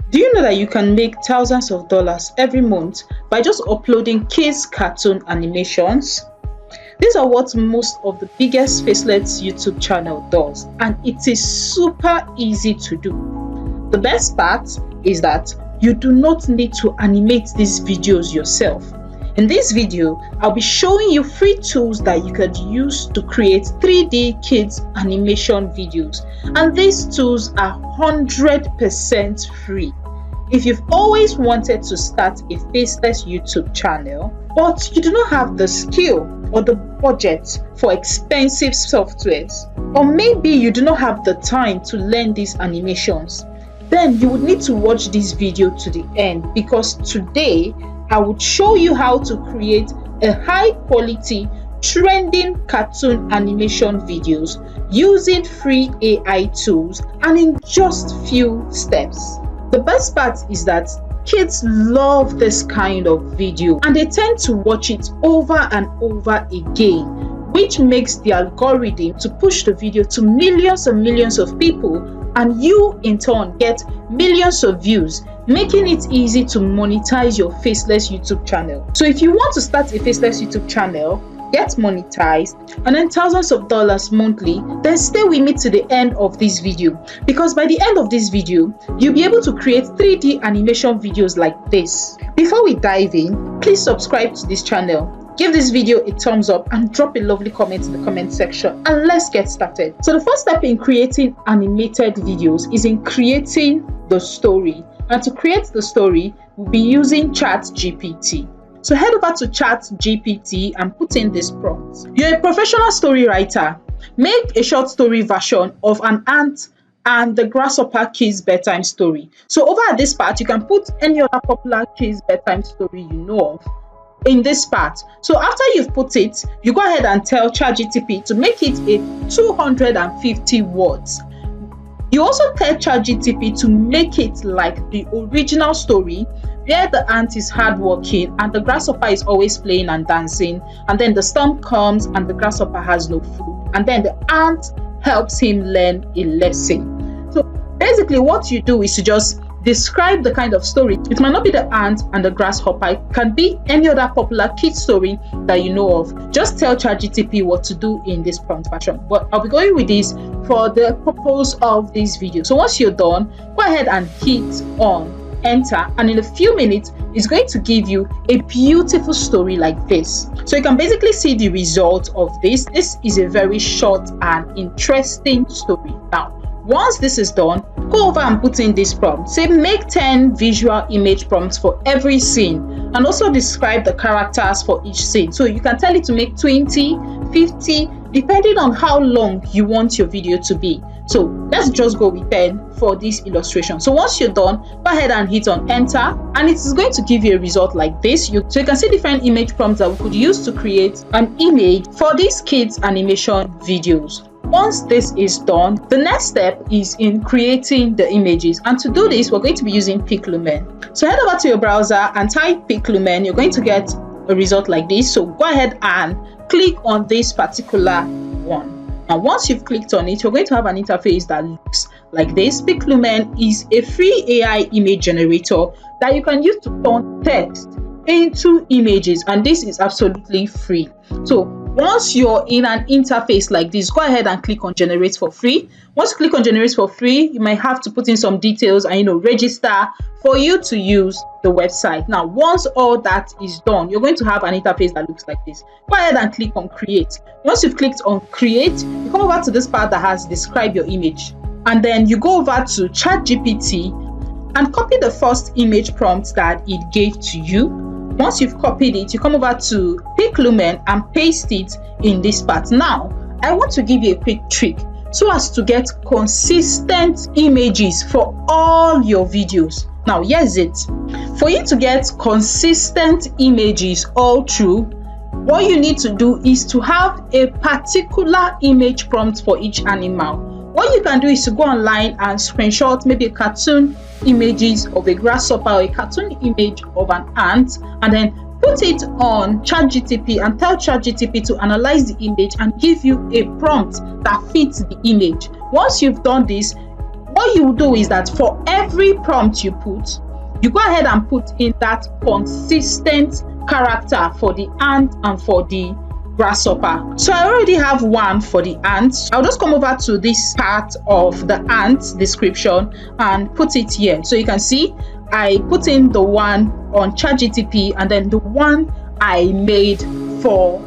Do you know that you can make thousands of dollars every month by just uploading kids cartoon animations? These are what most of the biggest faceless YouTube channel does, and it is super easy to do. The best part is that you do not need to animate these videos yourself. In this video, I'll be showing you free tools that you could use to create 3D kids animation videos, and these tools are 100% free. If you've always wanted to start a faceless YouTube channel, but you do not have the skill or the budget for expensive softwares, or maybe you do not have the time to learn these animations, then you would need to watch this video to the end, because today I would show you how to create a high quality trending cartoon animation videos using free AI tools and in just few steps. The best part is that kids love this kind of video and they tend to watch it over and over again, which makes the algorithm to push the video to millions and millions of people, and you in turn get millions of views, making it easy to monetize your faceless YouTube channel. So if you want to start a faceless YouTube channel, get monetized, and earn thousands of dollars monthly, then stay with me to the end of this video, because by the end of this video, you'll be able to create 3D animation videos like this. Before we dive in, please subscribe to this channel. Give this video a thumbs up and drop a lovely comment in the comment section, and let's get started. So the first step in creating animated videos is in creating the story. And to create the story, we'll be using ChatGPT. So head over to ChatGPT and put in this prompt. You're a professional story writer. Make a short story version of an ant and the grasshopper kids bedtime story. So over at this part, you can put any other popular kids bedtime story you know of in this part. So after you've put it, you go ahead and tell ChatGPT to make it a 250 words. You also tell ChatGPT to make it like the original story, where the ant is hardworking and the grasshopper is always playing and dancing, and then the storm comes and the grasshopper has no food, and then the ant helps him learn a lesson. So basically what you do is to just describe the kind of story. It might not be the ant and the grasshopper, it can be any other popular kid story that you know of. Just tell ChatGPT what to do in this prompt version, but I'll be going with this for the purpose of this video. So once you're done, go ahead and hit on enter, and in a few minutes it's going to give you a beautiful story like this. So you can basically see the result of this. This is a very short and interesting story. Now once this is done, go over and put in this prompt. Say make 10 visual image prompts for every scene, and also describe the characters for each scene. So you can tell it to make 20, 50, depending on how long you want your video to be. So let's just go with 10 for this illustration. So once you're done, go ahead and hit on enter, and it is going to give you a result like this. So you can see different image prompts that we could use to create an image for these kids animation videos. Once this is done, the next step is in creating the images, and to do this we're going to be using Piclumen. So head over to your browser and type Piclumen. You're going to get a result like this. So go ahead and click on this particular one. Now once you've clicked on it, you're going to have an interface that looks like this. Piclumen is a free AI image generator that you can use to turn text into images, and this is absolutely free. So once you're in an interface like this, go ahead and click on generate for free. Once you click on generate for free, you might have to put in some details and register for you to use the website. Now once all that is done, you're going to have an interface that looks like this. Go ahead and click on create. Once you've clicked on create, you come over to this part that has describe your image, and then you go over to ChatGPT and copy the first image prompt that it gave to you. Once you've copied it, you come over to Piclumen and paste it in this part. Now, I want to give you a quick trick so as to get consistent images for all your videos. Now, here's it. For you to get consistent images all through, what you need to do is to have a particular image prompt for each animal. What you can do is to go online and screenshot maybe a cartoon images of a grasshopper or a cartoon image of an ant, and then put it on ChatGPT and tell ChatGPT to analyze the image and give you a prompt that fits the image. Once you've done this, go what you do is that for every prompt you put, you go ahead and put in that consistent character for the ant and for the grasshopper. So I already have one for the ant. I'll just come over to this part of the ant description and put it here. So you can see I put in the one on ChatGPT and then the one I made for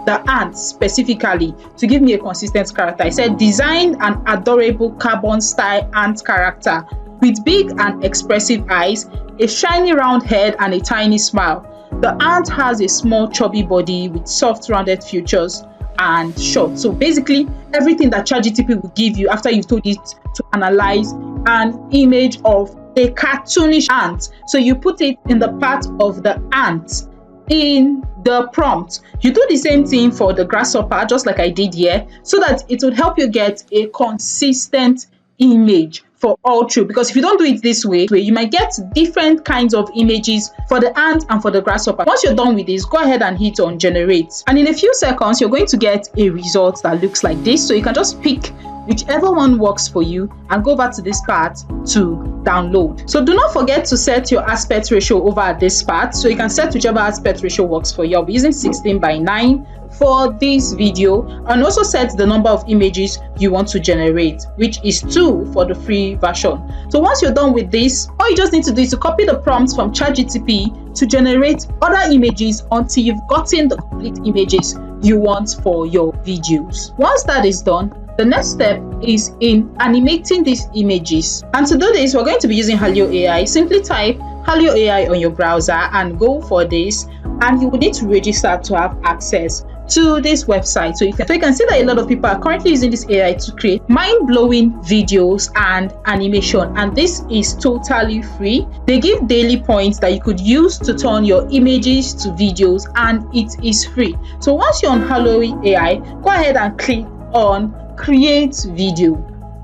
the ant specifically to give me a consistent character. I said design an adorable carbon style ant character with big and expressive eyes, a shiny round head and a tiny smile. The ant has a small chubby body with soft rounded features and short. So basically everything that ChatGPT will give you after you've told it to analyze an image of a cartoonish ant. So you put it in the part of the ant in the prompt. You do the same thing for the grasshopper, just like I did here, so that it would help you get a consistent image for all through. Because if you don't do it this way, you might get different kinds of images for the ant and for the grasshopper. Once you're done with this, go ahead and hit on generate, and in a few seconds you're going to get a result that looks like this. So you can just pick whichever one works for you and go over to this part to download. So do not forget to set your aspect ratio over at this part. So you can set whichever aspect ratio works for you. I'll be using 16:9 for this video, and also set the number of images you want to generate, which is 2 for the free version. So once you're done with this, all you just need to do is to copy the prompts from ChatGPT to generate other images until you've gotten the complete images you want for your videos. Once that is done, the next step is in animating these images. And to do this, we're going to be using Halio AI. Simply type Halio AI on your browser and go for this, and you will need to register to have access to this website. So you can see that a lot of people are currently using this AI to create mind-blowing videos and animation, and this is totally free. They give daily points that you could use to turn your images to videos, and it is free. So once you're on Halio AI, go ahead and click on create video.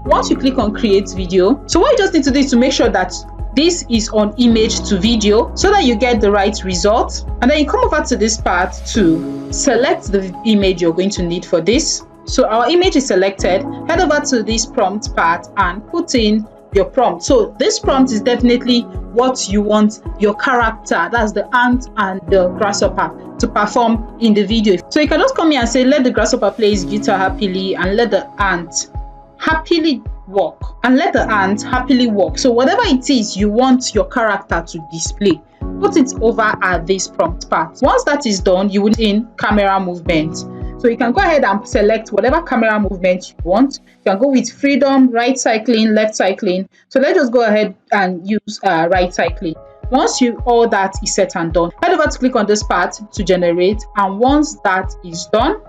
Once you click on create video, so what you just need to do is to make sure that this is on image to video so that you get the right result, and then you come over to this part to select the image you're going to need for this. So our image is selected. Head over to this prompt part and put in your prompt. So this prompt is definitely what you want your character, that's the ant and the grasshopper, to perform in the video. So you can just come here and say let the grasshopper play his guitar happily, and let the ant happily walk, and let the ant happily walk. So whatever it is you want your character to display, put it over at this prompt part. Once that is done, you will in camera movement. So you can go ahead and select whatever camera movement you want. You can go with freedom, right cycling, left cycling. So let's just go ahead and use right cycling. Once all that is set and done, head over to click on this part to generate, and once that is done,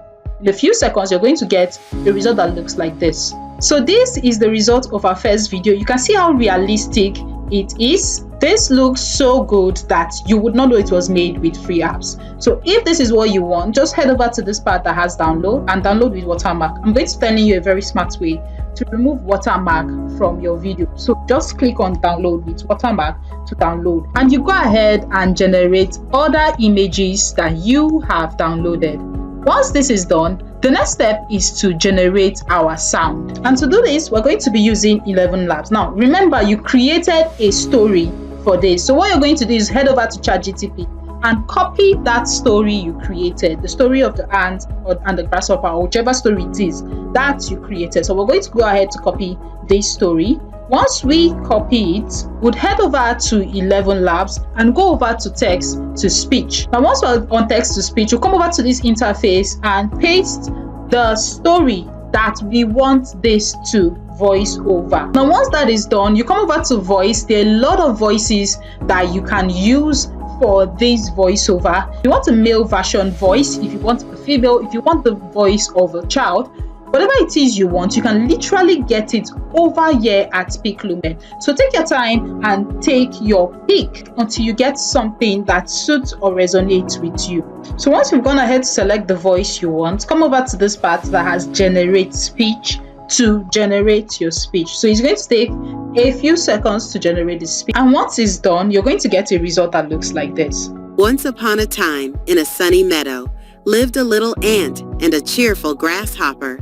in a few seconds you're going to get a result that looks like this. So this is the result of our first video. You can see how realistic it is. This looks so good that you would not know it was made with free apps. So if this is what you want, just head over to this part that has download and download with watermark. I'm going to tell you a very smart way to remove watermark from your video. So just click on download with watermark to download, and you go ahead and generate other images that you have downloaded. Once this is done, the next step is to generate our sound. And to do this, we're going to be using 11 Labs. Now, remember, you created a story for this. So what you're going to do is head over to ChatGPT and copy that story you created, the story of the ant and the grasshopper, or whichever story it is that you created. So we're going to go ahead to copy this story. Once we copy it, we'll head over to 11 Labs and go over to text to speech. Now, once we're on text to speech, we'll come over to this interface and paste the story that we want this to voice over. Now, once that is done, you come over to voice. There are a lot of voices that you can use for this voiceover. If you want a male version voice, if you want a female, if you want the voice of a child, whatever it is you want, you can literally get it over here at Peak Lumen. So take your time and take your pick until you get something that suits or resonates with you. So once you've gone ahead to select the voice you want, come over to this part that has generate speech to generate your speech. So it's going to take a few seconds to generate the speech. And once it's done, you're going to get a result that looks like this. Once upon a time, in a sunny meadow, lived a little ant and a cheerful grasshopper.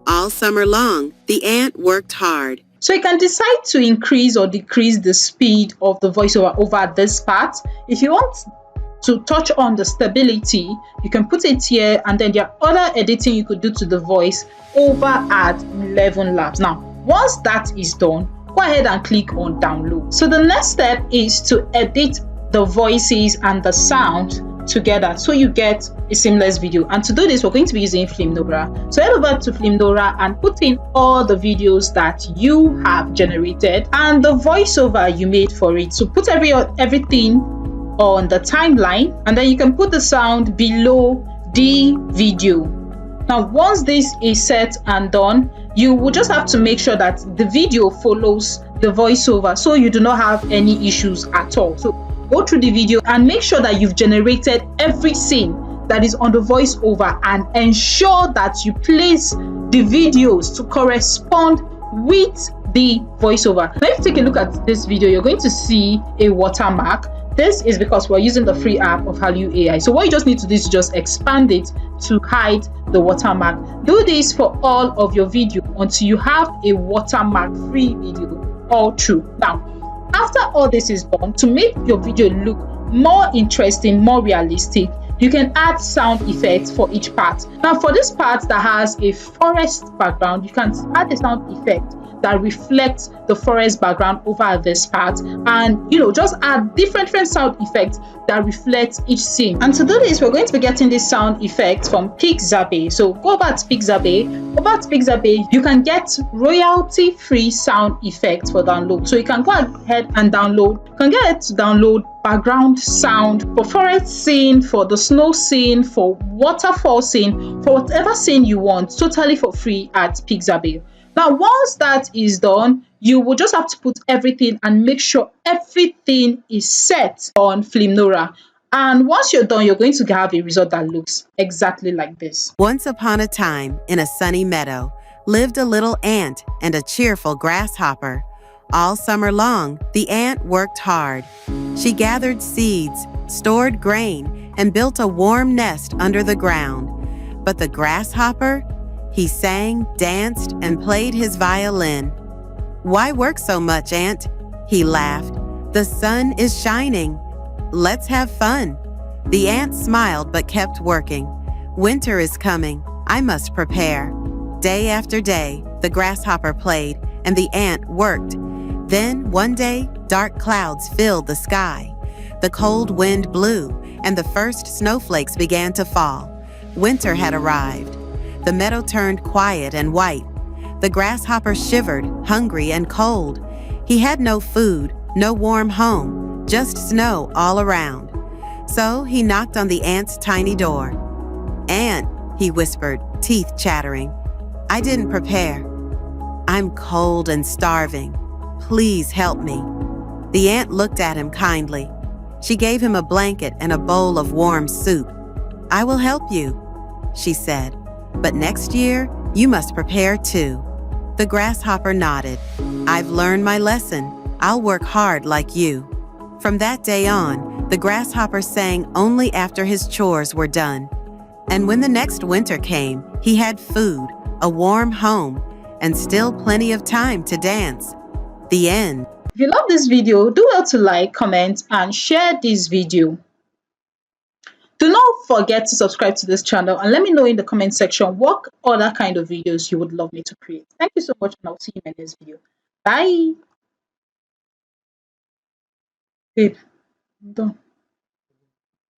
All summer long, the ant worked hard, So you can decide to increase or decrease the speed of the voiceover over this part. If you want to touch on the stability, you can put it here, and then there are other editing you could do to the voice over at 11 laps. Now, once that is done, go ahead and click on download. So the next step is to edit the voices and the sound together so you get a seamless video. And to do this, we're going to be using Flimora. So head over to Flimora and put in all the videos that you have generated and the voiceover you made for it. So put everything on the timeline, and then you can put the sound below the video. Now, once this is set and done, you will just have to make sure that the video follows the voiceover so you do not have any issues at all. So go through the video and make sure that you've generated every scene that is on the voiceover, and ensure that you place the videos to correspond with the voiceover. Now, if you take a look at this video, you're going to see a watermark. This is because we're using the free app of Hallyu AI. So what you just need to do is just expand it to hide the watermark. Do this for all of your video until you have a watermark free video all through. Now, after all this is done, to make your video look more interesting, more realistic, you can add sound effects for each part. Now, for this part that has a forest background, you can add a sound effect that reflects the forest background over this part, and just add different sound effects that reflect each scene. And to do this, we're going to be getting this sound effect from Pixabay. So go over to Pixabay. Over to Pixabay, you can get royalty free sound effects for download. So you can go ahead and download. You can get it to download background sound for forest scene, for the snow scene, for waterfall scene, for whatever scene you want, totally for free at Pixabay. Now, once that is done, you will just have to put everything and make sure everything is set on Flimora. And once you're done, you're going to have a result that looks exactly like this. Once upon a time, in a sunny meadow, lived a little ant and a cheerful grasshopper. All summer long, the ant worked hard. She gathered seeds, stored grain, and built a warm nest under the ground. But the grasshopper, he sang, danced, and played his violin. "Why work so much, Ant?" he laughed. "The sun is shining. Let's have fun." The ant smiled but kept working. "Winter is coming. I must prepare." Day after day, the grasshopper played and the ant worked. Then, one day, dark clouds filled the sky. The cold wind blew, and the first snowflakes began to fall. Winter had arrived. The meadow turned quiet and white. The grasshopper shivered, hungry and cold. He had no food, no warm home, just snow all around. So he knocked on the ant's tiny door. "Ant," he whispered, teeth chattering, "I didn't prepare. I'm cold and starving. Please help me." The ant looked at him kindly. She gave him a blanket and a bowl of warm soup. "I will help you," she said. "But next year, you must prepare too." The grasshopper nodded. "I've learned my lesson. I'll work hard like you." From that day on, the grasshopper sang only after his chores were done. And when the next winter came, he had food, a warm home, and still plenty of time to dance. The end. If you love this video, do well to like, comment, and share this video. Do not forget to subscribe to this channel, and let me know in the comment section what other kind of videos you would love me to create. Thank you so much, and I'll see you in my next video. Bye. Babe, I'm done.